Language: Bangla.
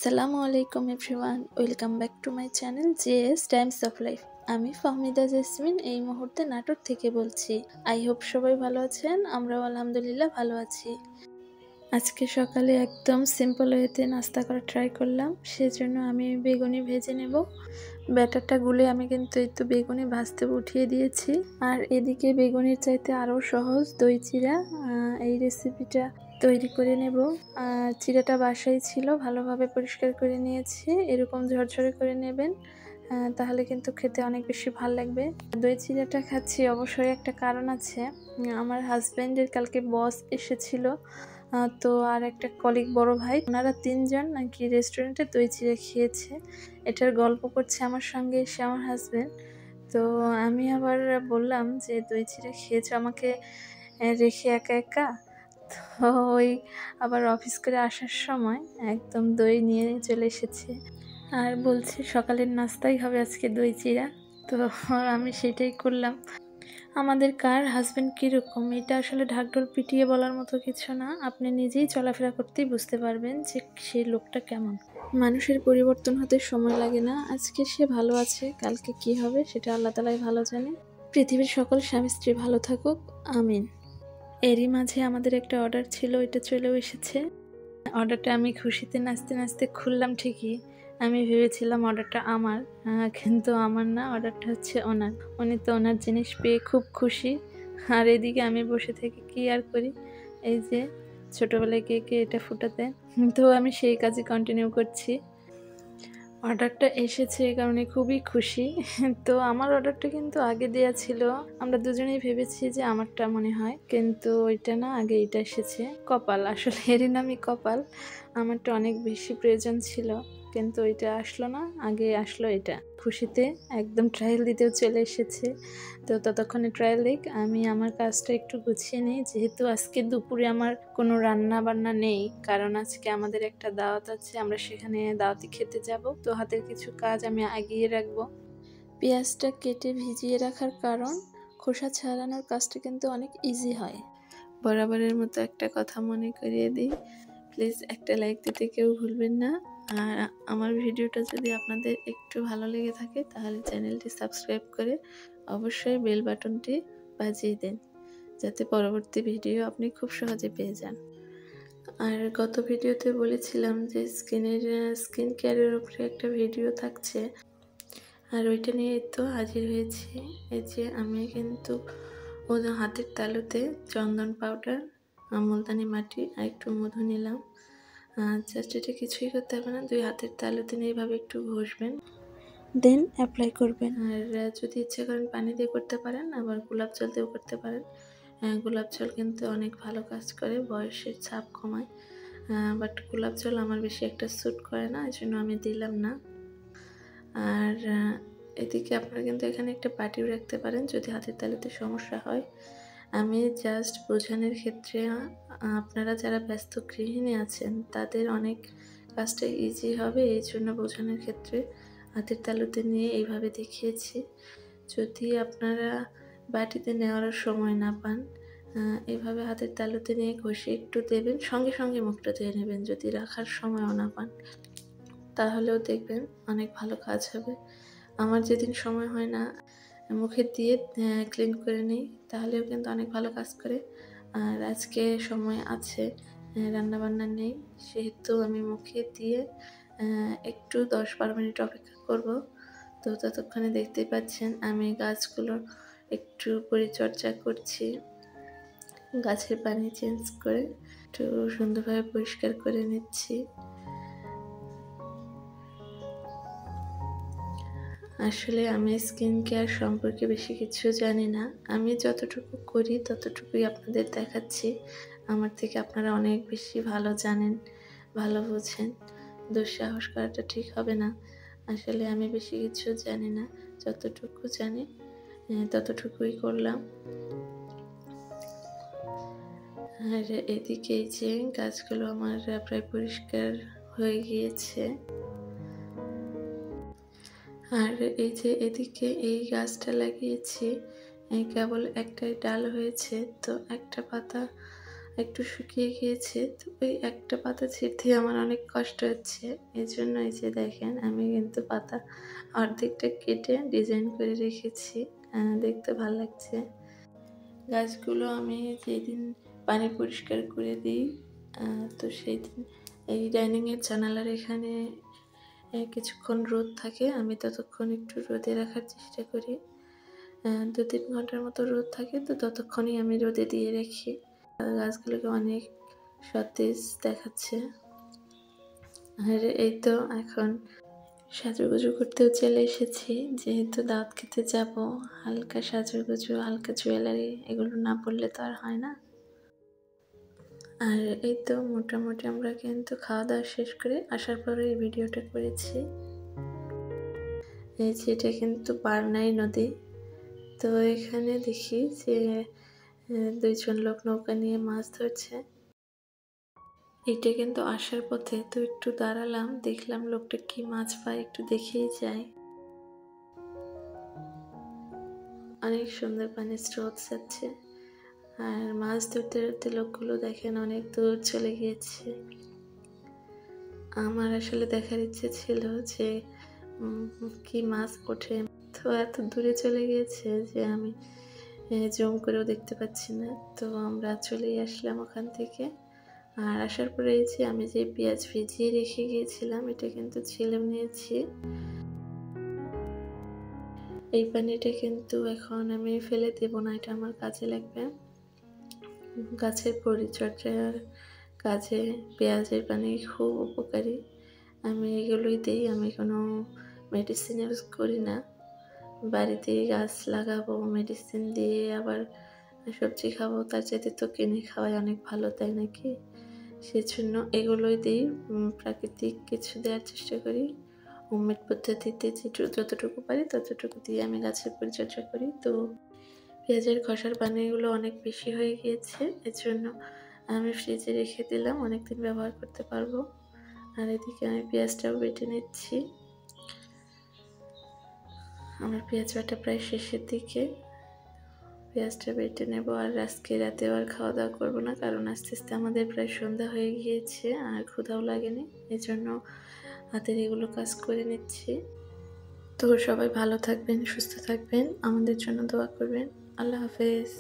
আসসালামু আলাইকুম everyone, welcome back to my channel JS Times of life. আমি ফাহমিদা জেসমিন এই মুহূর্তে নাটোর থেকে বলছি। আই হোপ সবাই ভালো আছেন, আমরাও আলহামদুলিল্লাহ ভালো আছি। আজকে সকালে একদম সিম্পল ওয়েতে নাস্তা করা ট্রাই করলাম, সেজন্য আমি বেগুনি ভেজে নেব। ব্যাটারটা গুলে আমি কিন্তু একটু বেগুনি ভাজতে উঠিয়ে দিয়েছি। আর এদিকে বেগুনির চাইতে আরও সহজ দই চিড়া, এই রেসিপিটা তৈরি করে নেব। চিড়াটা বাসায় ছিল, ভালোভাবে পরিষ্কার করে নিয়েছি। এরকম ঝরঝরে করে নেবেন, তাহলে কিন্তু খেতে অনেক বেশি ভালো লাগবে। দই চিড়াটা খাচ্ছি অবশ্যই একটা কারণ আছে। আমার হাজব্যান্ডের কালকে বস এসেছিল, তো আর একটা কলিগ বড় ভাই, ওনারা তিনজন নাকি রেস্টুরেন্টে দই চিড়া খেয়েছে। এটার গল্প করছে আমার সঙ্গে এসে আমার হাজব্যান্ড। তো আমি আবার বললাম যে দই চিড়া খেয়েছো আমাকে রেখে একা একা। তো ওই আবার অফিস করে আসার সময় একদম দই নিয়ে চলে এসেছে আর বলছে সকালের নাস্তাই হবে আজকে দই চিড়া। তো আমি সেটাই করলাম। আমাদের কার হাজব্যান্ড কীরকম এটা আসলে ঢাকঢোল পিটিয়ে বলার মতো কিছু না, আপনি নিজেই চলাফেরা করতেই বুঝতে পারবেন যে সেই লোকটা কেমন। মানুষের পরিবর্তন হতে সময় লাগে না। আজকে সে ভালো আছে, কালকে কি হবে সেটা আল্লাহ তাআলাই ভালো জানে। পৃথিবীর সকল স্বামী স্ত্রী ভালো থাকুক, আমিন। এরই মাঝে আমাদের একটা অর্ডার ছিল, এটা চলেও এসেছে। অর্ডারটা আমি খুশিতে নাচতে নাচতে খুললাম ঠিকই, আমি ভেবেছিলাম অর্ডারটা আমার, কিন্তু আমার না, অর্ডারটা হচ্ছে ওনার। উনি তো ওনার জিনিস পেয়ে খুব খুশি। আর এদিকে আমি বসে থেকে কি আর করি, এই যে ছোটোবেলায় কে কে এটা ফুটাতে, তো আমি সেই কাজই কন্টিনিউ করছি। অর্ডারটা এসেছে এই কারণে খুবই খুশি। তো আমার অর্ডারটা কিন্তু আগে দেয়া ছিল, আমরা দুজনেই ভেবেছি যে আমারটা মনে হয়, কিন্তু ওইটা না, আগে এটা এসেছে। কপাল, আসলে এরই নামই কপাল। আমারটা অনেক বেশি প্রয়োজন ছিল, কিন্তু ওইটা আসলো না, আগে আসলো এটা। খুশিতে একদম ট্রায়াল দিতেও চলে এসেছে। তো ততক্ষণে ট্রায়াল দিক, আমি আমার কাজটা একটু গুছিয়ে নিই, যেহেতু আজকে দুপুরে আমার কোনো রান্না বান্না নেই, কারণ আজকে আমাদের একটা দাওয়াত আছে, আমরা সেখানে দাওয়াতি খেতে যাব। তো হাতের কিছু কাজ আমি এগিয়ে রাখবো। পেঁয়াজটা কেটে ভিজিয়ে রাখার কারণ, খোসা ছাড়ানোর কাজটা কিন্তু অনেক ইজি হয়। বরাবরের মতো একটা কথা মনে করিয়ে দিই, প্লিজ একটা লাইক দিতে কেউ ভুলবেন না। আর আমার ভিডিওটা যদি আপনাদের একটু ভালো লেগে থাকে তাহলে চ্যানেলটি সাবস্ক্রাইব করে অবশ্যই বেল বাটনটি বাজিয়ে দিন, যাতে পরবর্তী ভিডিও আপনি খুব সহজে পেয়ে যান। আর গত ভিডিওতে বলেছিলাম যে স্কিন কেয়ারের উপরে একটা ভিডিও থাকছে, আর ওইটা নিয়ে তো হাজির হয়েছি। এই যে আমি কিন্তু ওদের হাতের তালুতে চন্দন পাউডার, মুলতানি মাটি আর একটু মধু নিলাম। জাস্ট এটা কিছুই করতে হবে না, দুই হাতের তালুতে নিয়ে এইভাবে একটু ঘষবেন, দেন অ্যাপ্লাই করবেন। আর যদি ইচ্ছে করেন পানি দিয়ে করতে পারেন, আবার গোলাপ জল দিয়েও করতে পারেন। গোলাপ জল কিন্তু অনেক ভালো কাজ করে, বয়সের ছাপ কমায়। বাট গোলাপ জল আমার বেশি একটা স্যুট করে না, এই জন্য আমি দিলাম না। আর এদিকে আপনারা কিন্তু এখানে একটা বাটিও রাখতে পারেন যদি হাতের তালুতে সমস্যা হয়। আমি জাস্ট বোঝানোর ক্ষেত্রে, আপনারা যারা ব্যস্ত গৃহিণী আছেন তাদের অনেক কাজটা ইজি হবে, এই জন্য বোঝানোর ক্ষেত্রে হাতের তালুতে নিয়ে এইভাবে দেখিয়েছি। যদি আপনারা বাটিতে নেওয়ার সময় না পান, এভাবে হাতের তালুতে নিয়ে ঘষে একটু দেবেন, সঙ্গে সঙ্গে মুখটা ধুয়ে নেবেন। যদি রাখার সময়ও না পান তাহলেও দেখবেন অনেক ভালো কাজ হবে। আমার যেদিন সময় হয় না, মুখে দিয়ে ক্লিন করে নিই, তাহলেও কিন্তু অনেক ভালো কাজ করে। আর আজকে সময় আছে, রান্নাবান্না নেই, সেহেতু আমি মুখে দিয়ে একটু 10-12 মিনিট অপেক্ষা করব। তো ততক্ষণে দেখতেই পাচ্ছেন আমি গাছগুলোর একটু পরিচর্যা করছি, গাছের পানি চেঞ্জ করে একটু সুন্দরভাবে পরিষ্কার করে নিচ্ছি। আসলে আমি স্কিন কেয়ার সম্পর্কে বেশি কিছু জানি না, আমি যতটুকু করি ততটুকুই আপনাদের দেখাচ্ছি। আমার থেকে আপনারা অনেক বেশি ভালো জানেন, ভালো বোঝেন, দুঃসাহস করাটা ঠিক হবে না। আসলে আমি বেশি কিছু জানি না, যতটুকু জানি ততটুকুই করলাম। আর এদিকে এই যে গাছগুলো আমার প্রায় পরিষ্কার হয়ে গিয়েছে। আর এই যে এদিকে এই গাছটা লাগিয়েছি, কেবল একটাই ডাল হয়েছে, তো একটা পাতা একটু শুকিয়ে গিয়েছে। তো ওই একটা পাতা ছিঁড়তে আমার অনেক কষ্ট হচ্ছে। এজন্য এই যে দেখেন আমি কিন্তু পাতা অর্ধেকটা কেটে ডিজাইন করে রেখেছি। দেখতে ভাল লাগছে। গাছগুলো আমি যেদিন পানি পরিষ্কার করে দিই তো সেই দিন এই ডাইনিংয়ের জানালার এখানে কিছুক্ষণ রোদ থাকে। আমি ততক্ষণ একটু রোদে রাখার চেষ্টা করি। ২-৩ ঘন্টার মতো রোদ থাকে, তো ততক্ষণই আমি রোদে দিয়ে রাখি। গাছগুলোকে অনেক সতেজ দেখাচ্ছে। আর এই তো এখন সাজুগুজু করতেও চলে এসেছি, যেহেতু দাওয়াত খেতে যাব। হালকা সাজুগুজু, হালকা জুয়েলারি এগুলো না পরলে তো আর হয় না। আর এই তো মোটামুটি আমরা কিন্তু খাওয়া দাওয়া শেষ করে আসার পরে এই ভিডিওটা করেছি। এই যে এটা কিন্তু পারনাই নদী। তো এখানে দেখি যে ২ জন লোক নৌকা নিয়ে মাছ ধরছে। এটা কিন্তু আসার পথে, তো একটু দাঁড়ালাম, দেখলাম লোকটা কি মাছ পায়, একটু দেখেই যাই। অনেক সুন্দর পানির স্রোত যাচ্ছে। আর মাছ ধরতে ধরতে লোকগুলো দেখেন অনেক দূর চলে গিয়েছে। আমার আসলে দেখার ইচ্ছে ছিল যে কি মাছ ওঠে, তো এত দূরে চলে গিয়েছে যে আমি জুম করেও দেখতে পাচ্ছি না। তো আমরা চলেই আসলাম ওখান থেকে। আর আসার পরে এই যে আমি যে পেঁয়াজ ভিজিয়ে রেখে গিয়েছিলাম, এটা কিন্তু ছেলেও নিয়েছি। এই পানিটা কিন্তু এখন আমি ফেলে দেব না, এটা আমার কাজে লাগবে। গাছের পরিচর্যার কাজে পেঁয়াজের পানি খুব উপকারী। আমি এগুলোই দিই, আমি কোনো মেডিসিন ইউজ করি না। বাড়িতেই গাছ লাগাবো, মেডিসিন দিয়ে আবার সবজি খাবো, তার চাইতে তো কিনে খাওয়াই অনেক ভালো, তাই নাকি? সেজন্য এগুলোই দিই। প্রাকৃতিক কিছু দেওয়ার চেষ্টা করি। হোমমেড পদ্ধতিতে যতটুকু পারি ততটুকু দিয়ে আমি গাছের পরিচর্যা করি। তো পেঁয়াজের খসার পানিগুলো অনেক বেশি হয়ে গিয়েছে, এজন্য আমি ফ্রিজে রেখে দিলাম, অনেকদিন ব্যবহার করতে পারবো। আর এদিকে আমি পেঁয়াজটাও বেটে নিচ্ছি। আমার পেঁয়াজ বাটা প্রায় শেষের দিকে। পেঁয়াজটা বেটে নেব। আর আজকে রাতেও আর খাওয়া দাওয়া করবো না, কারণ আস্তে আস্তে আমাদের প্রায় সন্ধ্যা হয়ে গিয়েছে আর ক্ষুধাও লাগেনি, এজন্য হাতের এগুলো কাজ করে নিচ্ছি। তো সবাই ভালো থাকবেন, সুস্থ থাকবেন, আমাদের জন্য দোয়া করবেন। আল্লাহ হাফেজ।